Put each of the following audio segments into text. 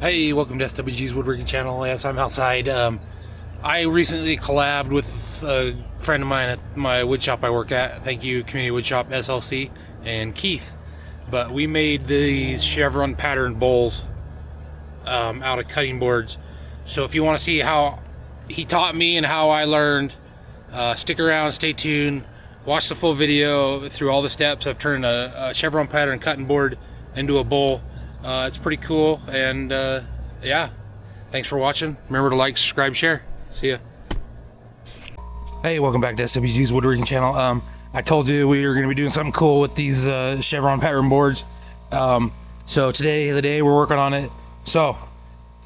Hey, welcome to SWG's Woodworking Channel. Yes, I'm outside. I recently collabed with a friend of mine at my wood shop I work at. Thank you, Community Wood Shop SLC, and Keith. But we made these chevron pattern bowls out of cutting boards. So if you want to see how he taught me and how I learned, stick around, stay tuned, watch the full video through all the steps. I've turned a chevron pattern cutting board into a bowl. It's pretty cool, and yeah, thanks for watching. Remember to like, subscribe, share. See ya. Hey, welcome back to SWG's Woodworking Channel. I told you we were going to be doing something cool with these chevron pattern boards. So today, the day we're working on it. So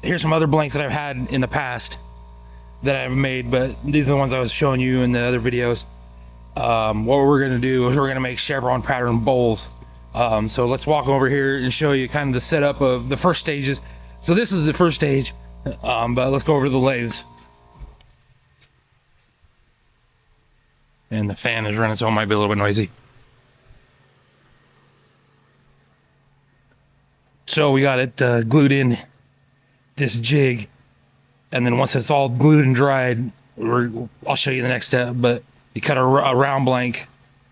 here's some other blanks that I've had in the past that I've made, but these are the ones I was showing you in the other videos. What we're going to do is we're going to make chevron pattern bowls. So let's walk over here and show you kind of the setup of the first stages. So this is the first stage, but let's go over to the lathes. And the fan is running, so it might be a little bit noisy. So we got it glued in this jig, and then once it's all glued and dried, I'll show you the next step. But you cut a round blank,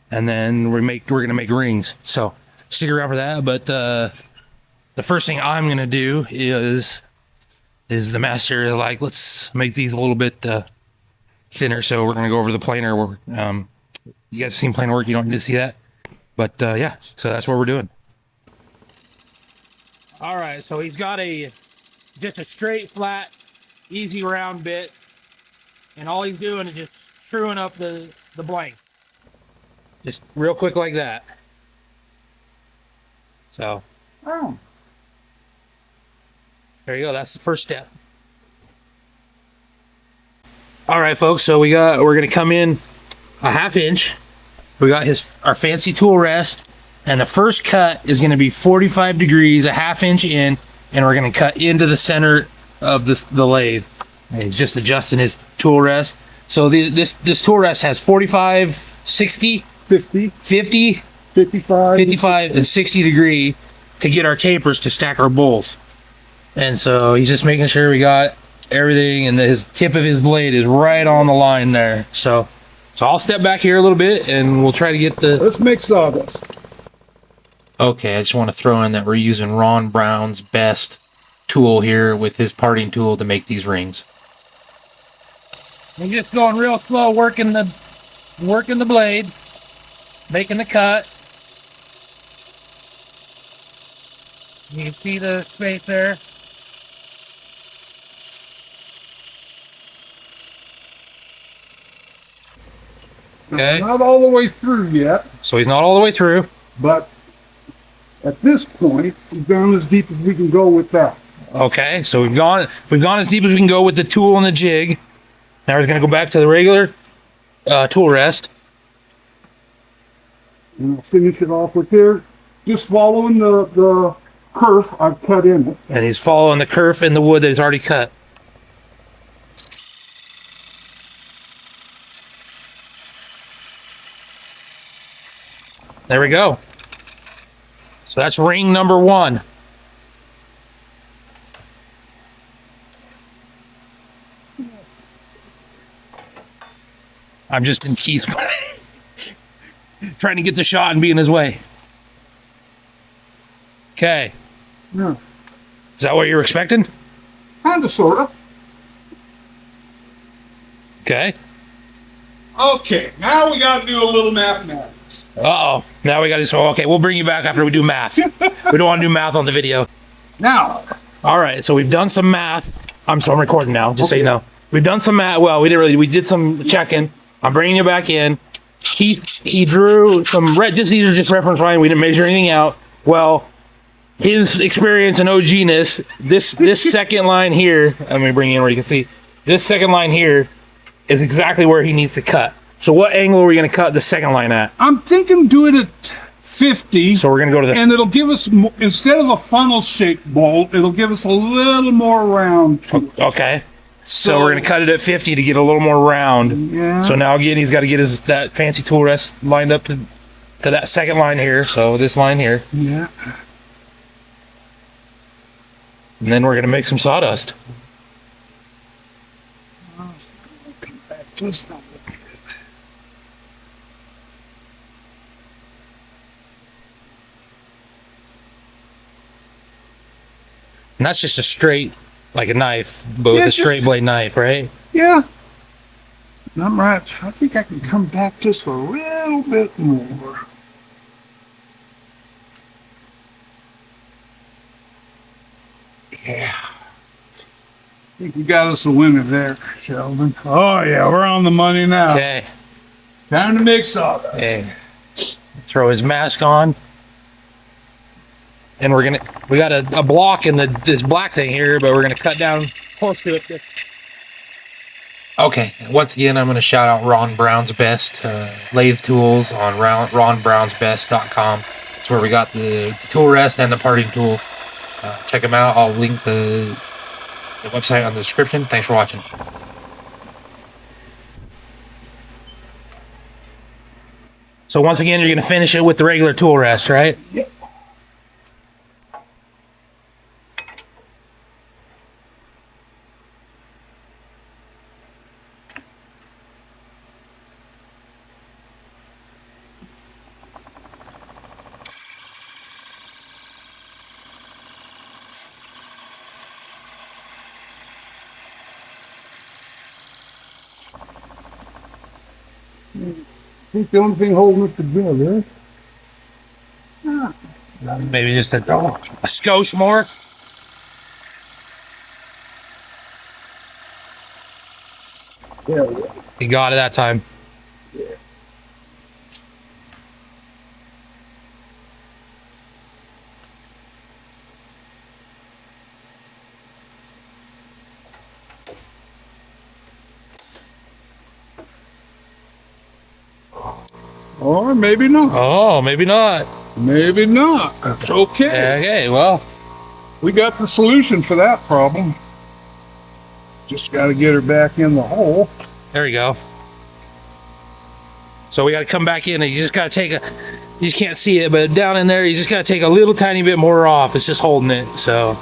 and then we're gonna make rings. So stick around for that. But the first thing I'm gonna do is the master is like, let's make these a little bit thinner. So we're gonna go over the planer. You guys have seen planer work, you don't need to see that, but yeah, so that's what we're doing. All right, so he's got just a straight, flat, easy round bit, and all he's doing is just screwing up the blank, just real quick like that. So, oh, there you go. That's the first step. All right, folks. So we're gonna come in a 1/2 inch. We got our fancy tool rest, and the first cut is gonna be 45 degrees, a 1/2 inch in, and we're gonna cut into the center of the lathe. And he's just adjusting his tool rest. So this tool rest has 45, 60, 50, 55 and 60 degree to get our tapers to stack our bowls. And so he's just making sure we got everything, and his tip of his blade is right on the line there. So I'll step back here a little bit and we'll try to get Let's make sawdust. Okay, I just want to throw in that we're using Ron Brown's best tool here with his parting tool to make these rings. I'm just going real slow, working the blade, making the cut. You can see the space there. Okay. Not all the way through yet, So he's not all the way through. but at this point, we've gone as deep as we can go with that. Okay, so we've gone as deep as we can go with the tool and the jig. Now we're going to go back to the regular tool rest. And we'll finish it off with there, just following the kerf I've cut in it. And he's following the kerf in the wood that he's already cut. There we go. So that's ring number 1. I'm just in Keith's way. Trying to get the shot and be in his way. Okay. Yeah, Is that what you're expecting? kind of, sort of. Okay. Okay, now we got to do a little mathematics. Uh-oh. Now we got to... So, okay, we'll bring you back after we do math. We don't want to do math on the video. Now, All right, so we've done some math. I'm recording now, just so you know. We've done some math. Well, we did some checking. I'm bringing you back in. He drew some these are just reference line. We didn't measure anything out. Well, his experience and OG-ness, this second line here, let me bring you in where you can see. This second line here is exactly where he needs to cut. So what angle are we going to cut the second line at? I'm thinking do it at 50. So we're going to go to the... And it'll give us, instead of a funnel-shaped bowl, it'll give us a little more round to it. Okay. So we're going to cut it at 50 to get a little more round. Yeah. So now again, he's got to get that fancy tool rest lined up to that second line here. So this line here. Yeah. And then we're gonna make some sawdust. And that's just a straight, like a knife, but with Yeah, a straight blade knife, right? Yeah. I'm right. I think I can come back just a little bit more. Yeah. I think we got us a winner there, Sheldon. Oh, yeah, we're on the money now. Okay. Time to make sawdust. Okay. Throw his mask on. And we got a block in this black thing here, but we're gonna cut down close to it. Okay, once again, I'm gonna shout out Ron Brown's Best lathe tools on ronbrownsbest.com. That's where we got the tool rest and the parting tool. Check them out. I'll link the website on the description. Thanks for watching. So once again, you're gonna finish it with the regular tool rest, right? Yep. I think the only thing holding it together. Maybe just a skosh more. There we go. You got it that time. Or maybe not. Oh, maybe not. Maybe not. That's okay. Okay, well, We got the solution for that problem. Just got to get her back in the hole. there we go. So we got to come back in, and you just got to take a. You just can't see it, but down in there, you just got to take a little tiny bit more off. It's just holding it. So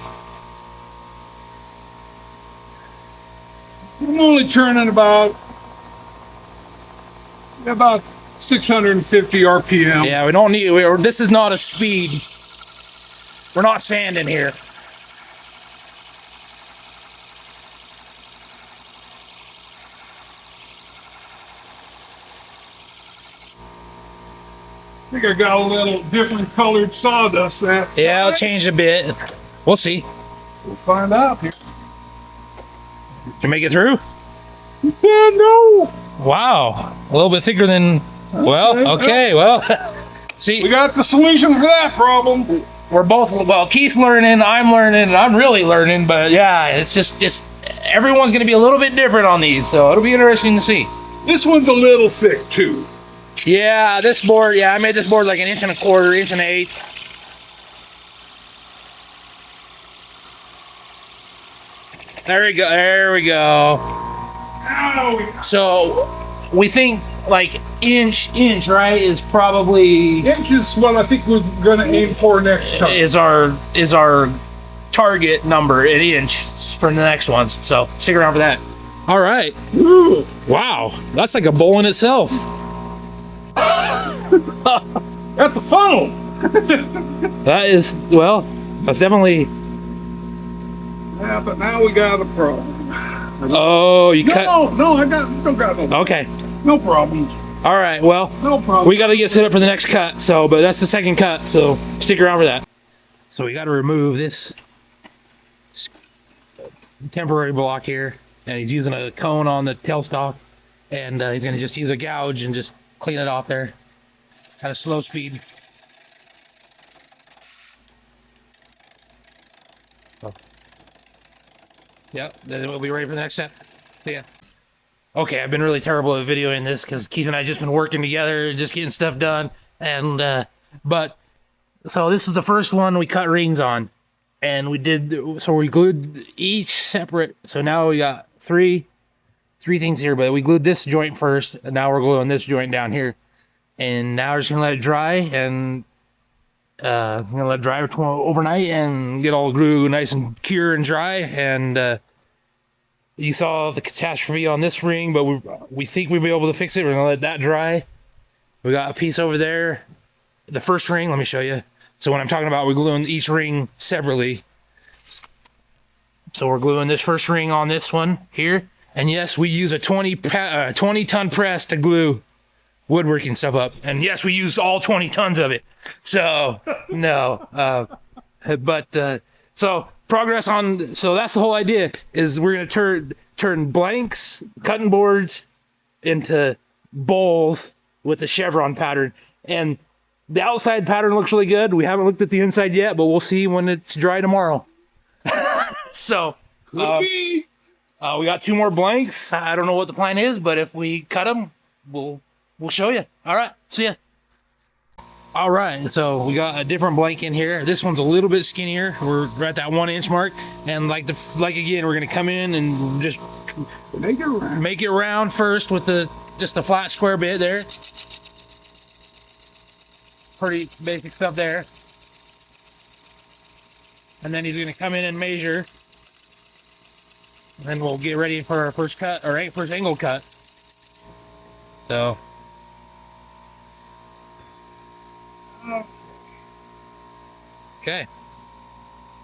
I'm only turning about 650 RPM. yeah, we don't need. This is not a speed. We're not sanding here. I think I got a little different colored sawdust that. Yeah, it'll change a bit. We'll see. We'll find out here. Did you make it through? Yeah, no. Wow, a little bit thicker than. Well, okay, well. See, We got the solution for that problem. we're both, well, Keith's learning, I'm learning, and I'm really learning, but yeah, it's everyone's going to be a little bit different on these, so it'll be interesting to see. This one's a little thick too. Yeah, this board, I made this board like 1.25 inches, 1.8 inches. There we go. Ow. So, we think like inch, right, is probably, Inch is what I think we're gonna aim for next time. is our target number, an inch for the next ones, so stick around for that. All right. Ooh. Wow, that's like a bowl in itself. That's a funnel. That is, well, that's definitely. Yeah, but now we got a problem. Oh, you cut. No, I don't got no. Okay. No problems. All right. Well, No problem. we got to get set up for the next cut. So, but that's the second cut. So stick around for that. So we got to remove this temporary block here, and he's using a cone on the tailstock, and he's gonna just use a gouge and just clean it off there at a slow speed. Oh. Yep, then we'll be ready for the next step. See ya. Okay, I've been really terrible at videoing this because Keith and I just been working together, just getting stuff done, and but so this is the first one we cut rings on, and we glued each separate. So now we got three things here, but we glued this joint first, and now we're gluing this joint down here, and now we're just gonna let it dry, and I'm gonna let it dry overnight and get all the glue nice and cure and dry. And you saw the catastrophe on this ring, but we think we'll be able to fix it. We're gonna let that dry. We got a piece over there. The first ring, let me show you. So when I'm talking about we're gluing each ring separately. So we're gluing this first ring on this one here. And yes, we use a 20 ton press to glue woodworking stuff up. And yes, we use all 20 tons of it. So no, so progress on. So that's the whole idea. Is we're gonna turn blanks, cutting boards into bowls with the chevron pattern. And the outside pattern looks really good. We haven't looked at the inside yet, but we'll see when it's dry tomorrow. So we got 2 more blanks. I don't know what the plan is, but if we cut them, we'll show you. All right, see ya. All right, so we got a different blank in here. This one's a little bit skinnier. We're at that 1 inch mark, and like again, we're gonna come in and just make it round first with just the flat square bit there. Pretty basic stuff there. And then he's gonna come in and measure. And then we'll get ready for our first cut, or first angle cut. So. Okay.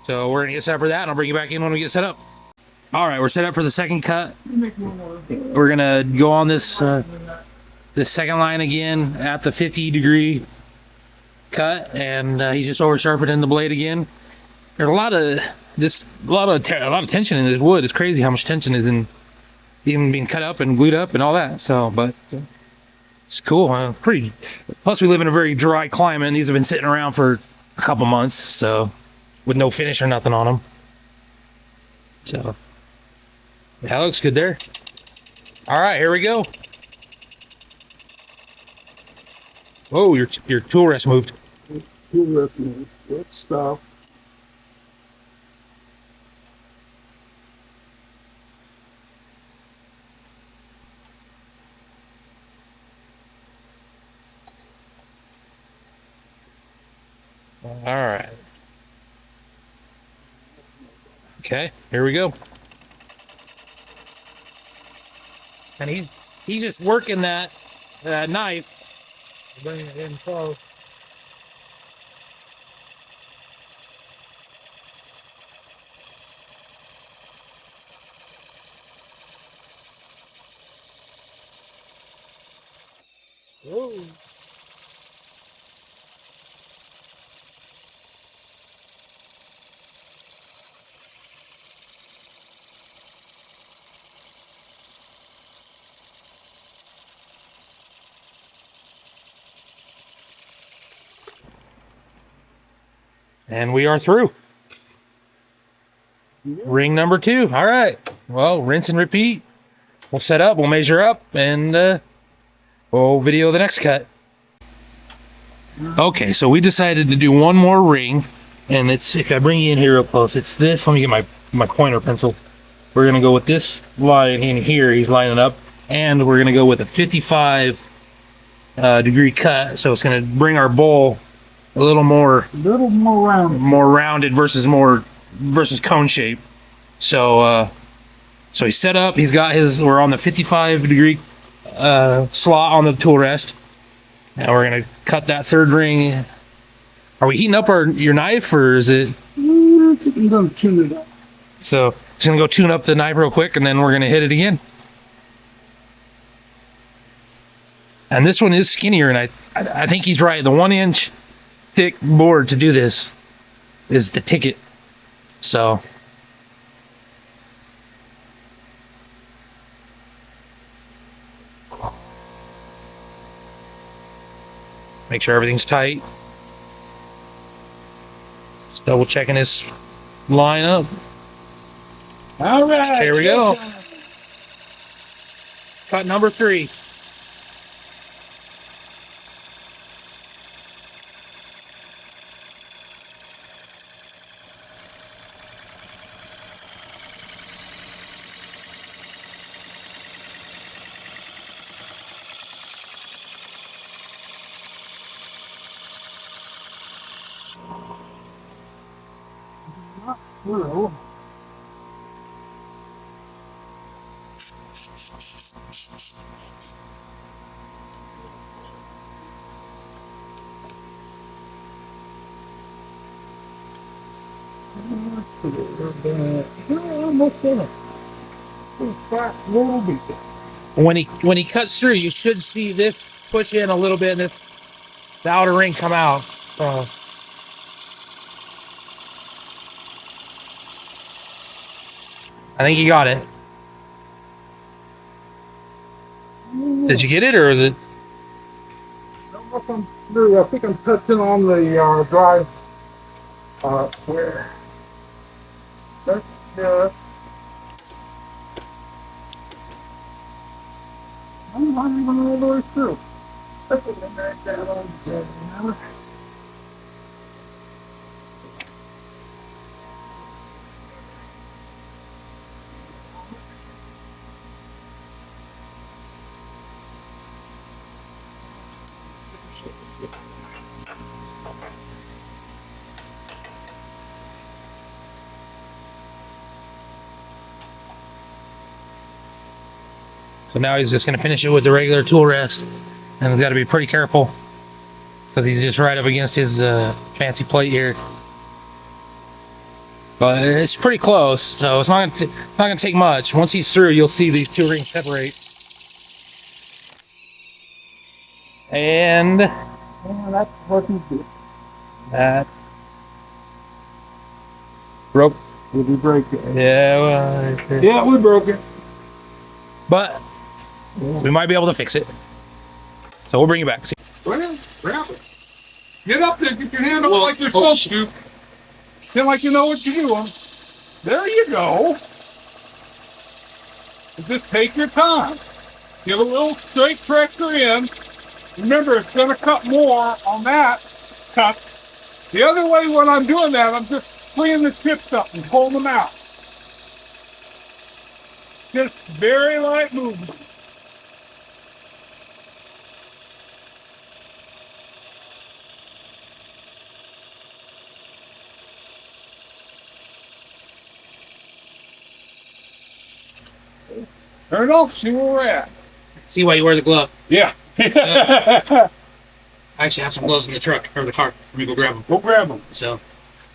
So we're gonna get set up for that, and I'll bring you back in when we get set up. All right, we're set up for the second cut. We're gonna go on this this second line again at the 50-degree cut, and he's just over sharpening the blade again. There's a lot of tension in this wood. It's crazy how much tension is in even being cut up and glued up and all that. So, but it's cool. Pretty. Plus, we live in a very dry climate, and these have been sitting around for a couple months, so with no finish or nothing on them. So, that looks good there. All right, here we go. Whoa, your tool rest moved. Tool rest moves. Good stuff. All right. Okay, here we go. And he's just working that knife, bringing it in close. Whoa. And we are through. Ring number 2. All right. Well, rinse and repeat. We'll set up, we'll measure up, and we'll video the next cut. Okay, so we decided to do one more ring, and it's, if I bring you in here real close, it's this. Let me get my pointer pencil. We're gonna go with this line in here. He's lining up, and we're gonna go with a 55 degree cut. So it's gonna bring our bowl a little more rounded versus cone shape. So so he's set up. He's got we're on the 55 degree slot on the tool rest. Now we're gonna cut that third ring. Are we heating up your knife, or is it? I'm gonna tune it up. So just gonna go tune up the knife real quick, and then we're gonna hit it again. And this one is skinnier, and I think he's right. The 1 inch thick board to do this is the ticket. So make sure everything's tight. Just double checking his line up. All right. Here we go. Cut number 3. through. Almost there. A little bit. When he cuts through, you should see this push in a little bit and the outer ring come out. I think you got it. Did you get it, or is it? I think I'm touching on the drive. Where? That's I'm not even all the way through. That's what I'm at that on now. So now he's just going to finish it with the regular tool rest, and he's got to be pretty careful because he's just right up against his fancy plate here. But it's pretty close, so it's not going to take much. Once he's through, you'll see these two rings separate. And That's working good. that broke. Did we break it? Yeah, well, Yeah, we broke it. but we might be able to fix it. So we'll bring you back. See. Well, grab it. Get up there, get your hand up like you're supposed to. Feel like you know what you're doing. There you go. Just take your time. Give a little straight pressure in. Remember, it's going to cut more on that cut. The other way when I'm doing that, I'm just freeing the chips up and pulling them out. Just very light movement. Turn it off, see where we're at. See why you wear the glove. Yeah. I actually have some gloves in the truck or the car. Let me go grab them. Go grab them. So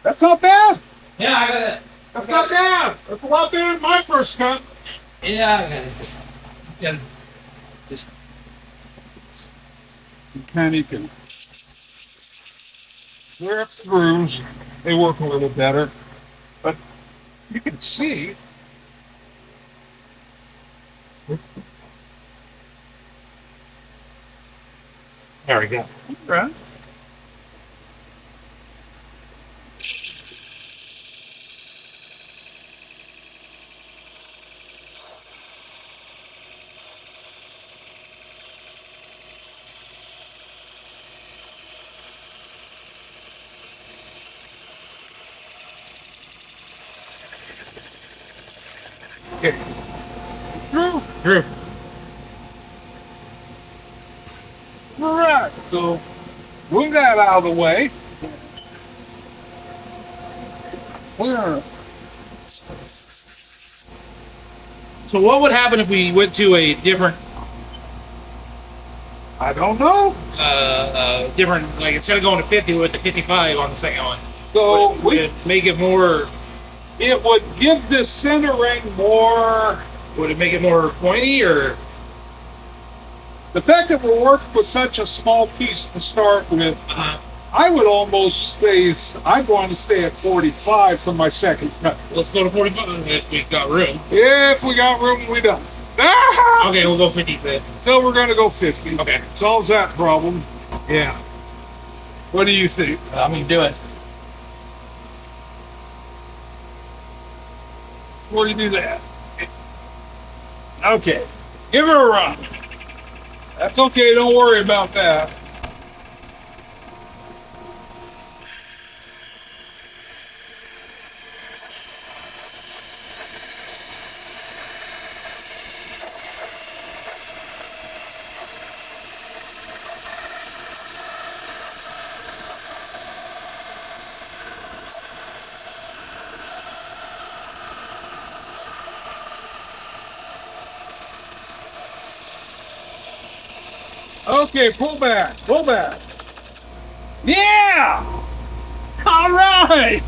That's not bad. yeah, I got it. That's not bad. That's a lot better than my first cut. Yeah, I got it. Yeah. Mechanic and clear up screws. They work a little better, but you can see. There we go. Right. Okay. Through. All right. So move that out of the way. Clear. So what would happen if we went to a different, I don't know. different, like instead of going to 50, we went to 55 on the second one? So Would it make it more? it would give this center ring more. Would it make it more pointy, or? The fact that we're working with such a small piece to start with, I would almost say I'd want to stay at 45 for my second cut. Let's go to 45 if we got room. If we got room, we done. Ah! Okay, we'll go 50 then. So we're gonna go 50. Okay. Solves that problem. Yeah. What do you think? I'm gonna do it. Before you do that. Okay. Give her a run. That's okay, don't worry about that. Okay, pull back, pull back. Yeah! All right!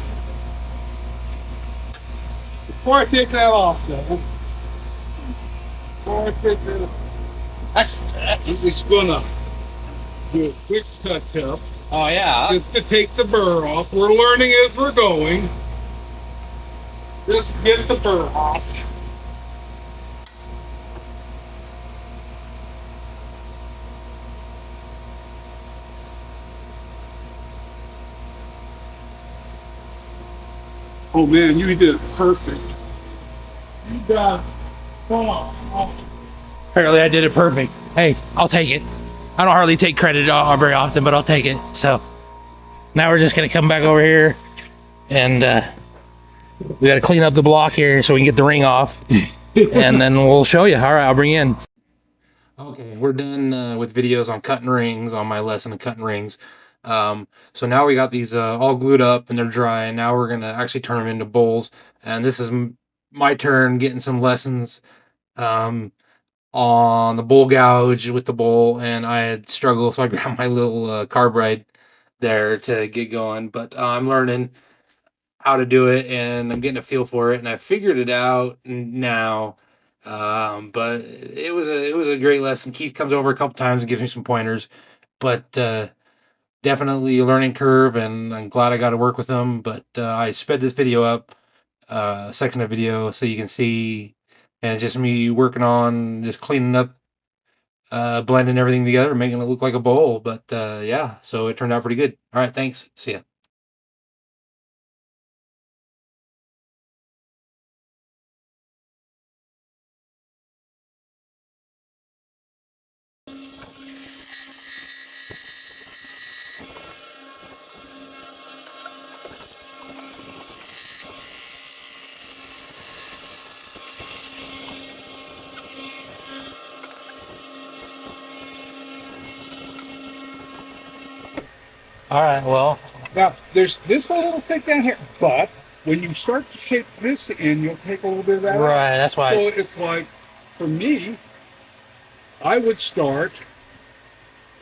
Before I take that off, though. Before I take that off. I'm just gonna do a quick touch up. Oh yeah. Just to take the burr off. We're learning as we're going. Just get the burr off. Oh man, you did it perfect. You got it. Come on. Apparently I did it perfect. Hey, I'll take it. I don't hardly take credit very often, but I'll take it. So now we're just gonna come back over here and we gotta clean up the block here so we can get the ring off. And then we'll show you. All right, I'll bring you in. Okay, we're done with videos on cutting rings, on my lesson of cutting rings. So now we got these all glued up and they're dry, and now we're gonna actually turn them into bowls. And this is my turn getting some lessons on the bowl gouge with the bowl, and I had struggled, so I grabbed my little carb there to get going. But I'm learning how to do it, and I'm getting a feel for it, and I figured it out now. But it was a great lesson. Keith comes over a couple times and gives me some pointers, but definitely a learning curve, and I'm glad I got to work with him. But I sped this video up, section of video, so you can see, and it's just me working on just cleaning up, blending everything together, making it look like a bowl. But yeah, so it turned out pretty good. All right, thanks. See ya. All right, well. Now, there's this a little thick down here, but when you start to shape this in, you'll take a little bit of that out. Right, that's why. So it's like, for me, I would start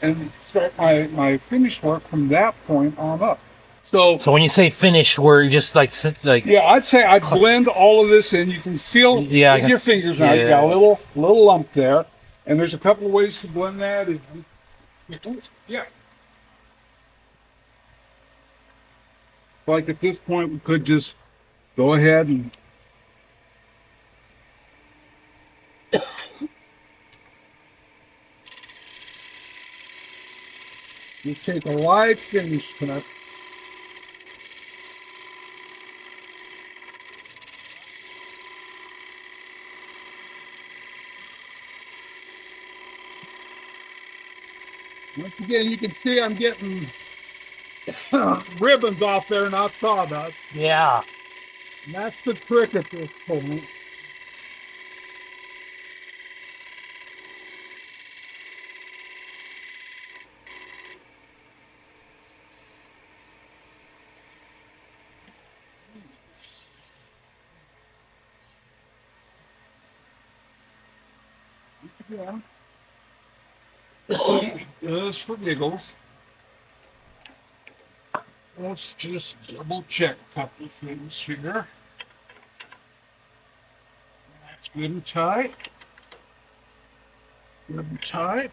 and start my finish work from that point on up. So when you say finish, we're just like yeah, I'd say I'd blend all of this in. You can feel with your fingers now. You got a little lump there, and there's a couple of ways to blend that. Yeah. Like at this point, we could just go ahead and just take a light finish cut. Once again, you can see I'm getting ribbons off there, not sawdust. yeah. And that's the trick at this point. Yeah. Just for giggles. Let's just double check a couple of things here. That's good and tight. Good and tight.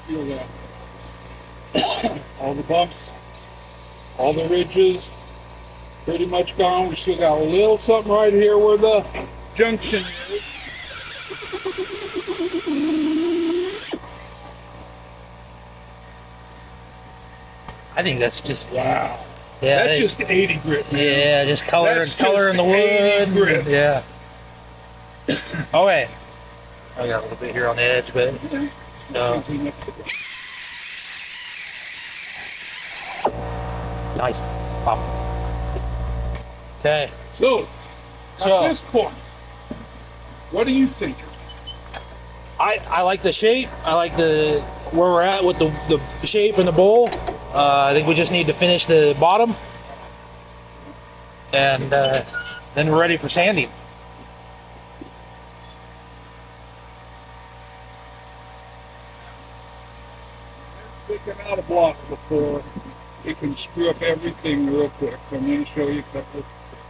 Feel that. All the bumps, all the ridges, pretty much gone. We still got a little something right here where the junction is. I think that's just Wow. Yeah, That's just 80 grit, man. Yeah, just color That's in the just 80 wood. grit. Yeah. Oh wait, I got a little bit here on the edge, but no. Nice. Pop. Okay. So, at this point, what do you think? I like the shape. I like the where we're at with the shape and the bowl. I think we just need to finish the bottom, and then we're ready for sanding. Taking out a block before it can screw up everything real quick. I'm going to show you a couple of tricks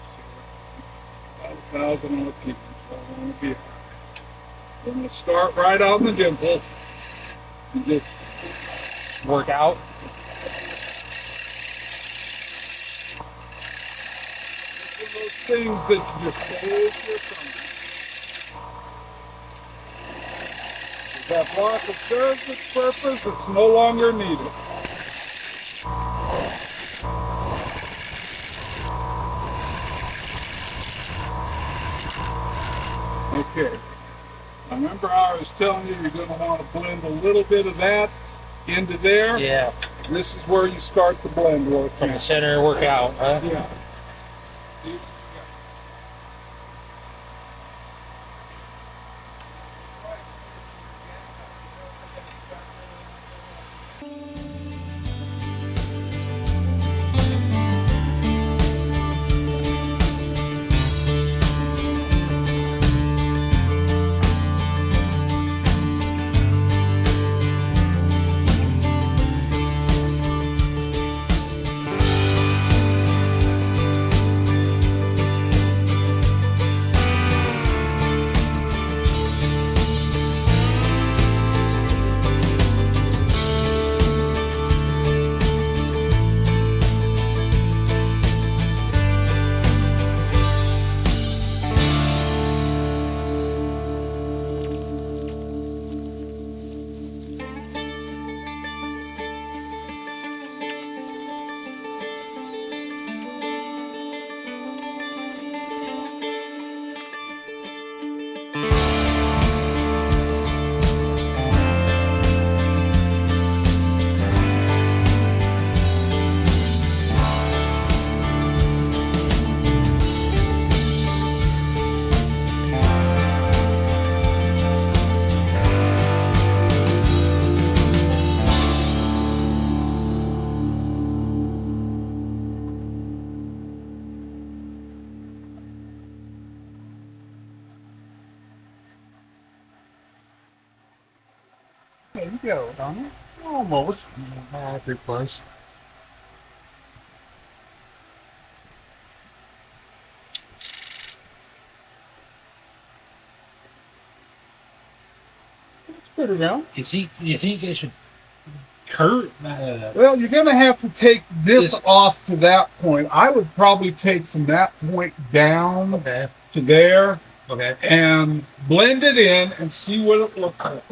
here. About 1,000 RPM, so I want to be. I'm going to start right on the dimple and just Work out. it's one of those things that you just hold your thumb. If that block has served its purpose, it's no longer needed. Okay. Now remember how I was telling you you're going to want to blend a little bit of that into there? Yeah. This is where you start the blend work. From the center, work out. Huh? Yeah. There you go, Donnie. Almost. Pretty close. Put it down. You think it should hurt? Well, you're going to have to take this off to that point. I would probably take from that point down Okay. to there Okay. and blend it in and see what it looks like.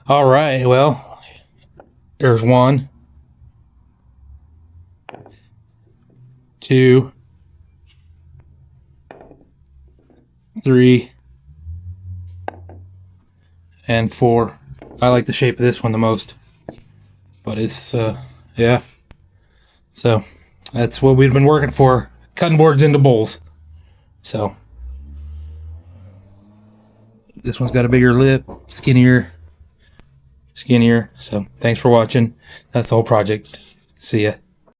All right, well, there's 1, 2, 3, and 4. I like the shape of this one the most, but it's yeah. So that's what we've been working for, cutting boards into bowls. So this one's got a bigger lip, skinnier. So thanks for watching. That's the whole project. See ya.